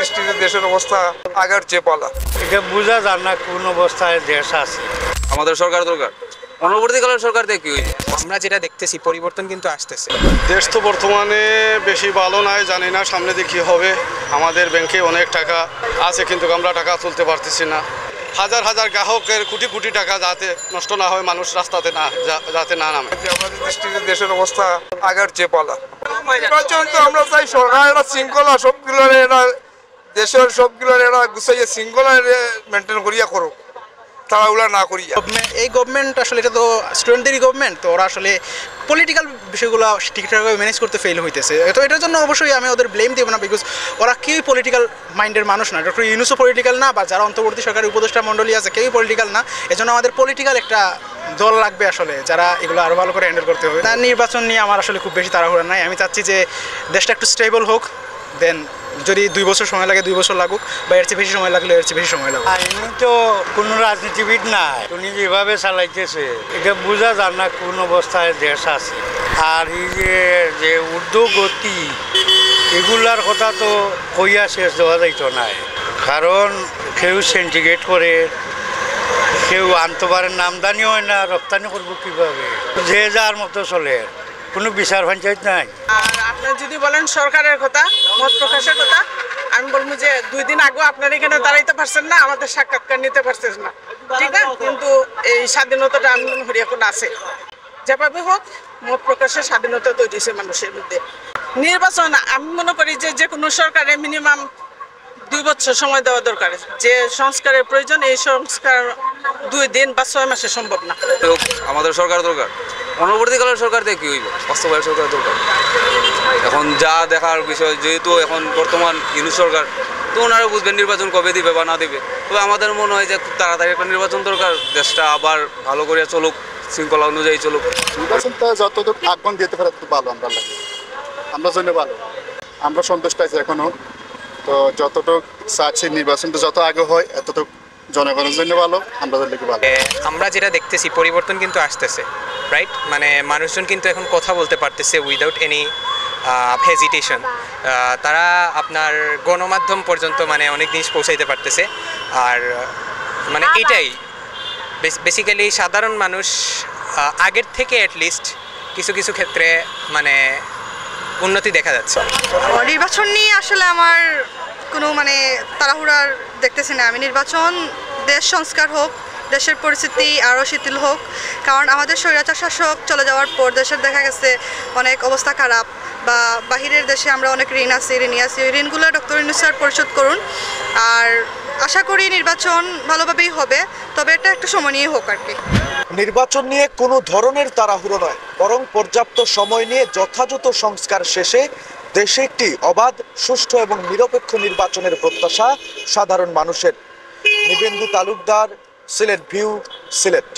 দৃষ্টিতে দেশের অবস্থা আগের চেয়ে পালা। এটা বোঝা যায় না কোন অবস্থায় দেশ আছে। আমাদের সরকার দরকার, অনবর্তীকালীন সরকার থেকে কি হয়েছে? আমরা যেটা দেখতেছি পরিবর্তন কিন্তু আসতেছে। দেশ তো বর্তমানে বেশি ভালো নয়, জানি না সামনে দিয়ে কী হবে। আমাদের ব্যাংকে অনেক টাকা আছে কিন্তু আমরা টাকা তুলতে পারতেছি না। হাজার হাজার গ্রাহকের কোটি কোটি টাকা যাতে নষ্ট না হয়, মানুষ রাস্তাতে না যাতে না নামে। আমাদের দৃষ্টিতে দেশের অবস্থা আগের চেয়ে পালা। নির্বাচন তো আমরা চাই সরকার একটা শৃঙ্খলা সবগুলোর এরা দেশের সবগুলোর এরা গুছাইয়ে শৃঙ্খলা মেনটেন করিয়া করুক, তারা ওগুলা না করিয়া। এই গভর্নমেন্ট আসলে এটা তো স্টুডেন্টদেরই গভর্নমেন্ট, তো ওরা আসলে পলিটিক্যাল বিষয়গুলো ঠিকঠাকভাবে ম্যানেজ করতে ফেল হইতেছে। তো এটার জন্য অবশ্যই আমি ওদের ব্লেম দেবো না, বিকজ ওরা কেউই পলিটিক্যাল মাইন্ডের মানুষ না। ডক্টর ইউনূসও পলিটিক্যাল না, বা যারা অন্তর্বর্তী সরকারের উপদেষ্টা মণ্ডলী আছে কেউই পলিটিক্যাল না। এজন্য আমাদের পলিটিক্যাল একটা দল লাগবে আসলে, যারা এগুলো আরও ভালো করে হ্যান্ডেল করতে হবে। না, নির্বাচন নিয়ে আমার আসলে খুব বেশি তাড়াহুড়া নাই। আমি চাচ্ছি যে দেশটা একটু স্টেবল হোক, দেন যদি 2 বছর সময় লাগে 2 বছর লাগুক, বা এর চেয়ে বেশি সময় লাগলে এর চেয়ে বেশি সময় লাগুক। এমনি তো কোনো রাজনীতিবিদ নাই, উনি যেভাবে চালাইতেছে এটা বোঝা যায় না কোন অবস্থায় দেশ আছে। আর এই যে ঊর্ধ্বগতি এগুলার কথা তো কইয়া শেষ দেওয়া যাইতো নাই, কারণ কেউ সিন্ডিকেট করে, কেউ আনতে পারে, আমদানি হয় না, রপ্তানি করবো কীভাবে? যে যার মতো চলে, কোনো বিচার পঞ্চায়েত নাই। আর আপনার যদি বলেন সরকারের কথা, মত প্রকাশের কথা, আমি বলবো যে 2 দিন আগে আপনার এখানে দাঁড়াইতে পারছেন না, আমাদের সাক্ষাৎকার নিতে পারছেন না, ঠিক আছে? কিন্তু এই স্বাধীনতাটা আমি মনে করি এখন আছে। যেভাবে হোক মত প্রকাশের স্বাধীনতা তৈরি হয়েছে মানুষের মধ্যে। নির্বাচন আমি মনে করি যে কোনো সরকারের মিনিমাম 2 বছর সময় দেওয়া দরকার। যে সংস্কারের প্রয়োজন, এই সংস্কার 2 দিন বা 6 মাসে সম্ভব না। আমাদের সরকার দরকার, অনবর্তীকালীন সরকার থেকে কি হইব? বাস্তবায়ন সরকার দরকার। এখন যা দেখার বিষয়, যেহেতু এখন বর্তমান ইউনূস সরকার, তো ওনারা বুঝবেন নির্বাচন কবে দিবে বা না দিবে। তবে আমাদের মনে হয় যে খুব তাড়াতাড়ি একটা নির্বাচন দরকার, দেশটা আবার ভালো করে চলুক, শৃঙ্খলা অনুযায়ী চলুক। নির্বাচনটা যতটুকু আগুন দিতে পারে তত ভালো, আমরা লাগে আমরা জন্য ভালো, আমরা সন্তুষ্ট আছি এখনো। তো যতটুকু চাচ্ছি নির্বাচনটা যত আগে হয় এতটুকু জনগণের জন্য ভালো, আমাদের লেগে ভালো। আমরা যেটা দেখতেছি পরিবর্তন কিন্তু আসতেছে, রাইট? মানে মানুষজন কিন্তু এখন কথা বলতে পারতেছে উইদাউট এনি হেজিটেশন। তারা আপনার গণমাধ্যম পর্যন্ত মানে অনেক জিনিস পৌঁছাইতে পারতেছে। আর মানে এটাই বেসিক্যালি সাধারণ মানুষ আগের থেকে অ্যাটলিস্ট কিছু কিছু ক্ষেত্রে মানে উন্নতি দেখা যাচ্ছে। নির্বাচন নিয়ে আসলে আমার কোনো মানে তাড়াহুড়ার দেখতেছি না আমি। নির্বাচন, দেশ সংস্কার হোক, দেশের পরিস্থিতি আরও শিথিল হোক, কারণ আমাদের স্বৈরাচার শাসক চলে যাওয়ার পর দেশের দেখা গেছে অনেক অবস্থা খারাপ, বা বাহিরের দেশে আমরা অনেক ঋণী আছি, ওই ঋণগুলো ডক্টর ইউনূস স্যার পরিশোধ করুন। আর আশা করি নির্বাচন ভালোভাবেই হবে, তবে এটা একটু সময় নিয়ে হোক আর কি। নির্বাচন নিয়ে কোনো ধরনের তাড়াহুড়ো নয়, বরং পর্যাপ্ত সময় নিয়ে যথাযথ সংস্কার শেষে দেশে একটি অবাধ, সুষ্ঠু এবং নিরপেক্ষ নির্বাচনের প্রত্যাশা সাধারণ মানুষের। নিবেন্দু তালুকদার, সিলেট ভিউ, সিলেট।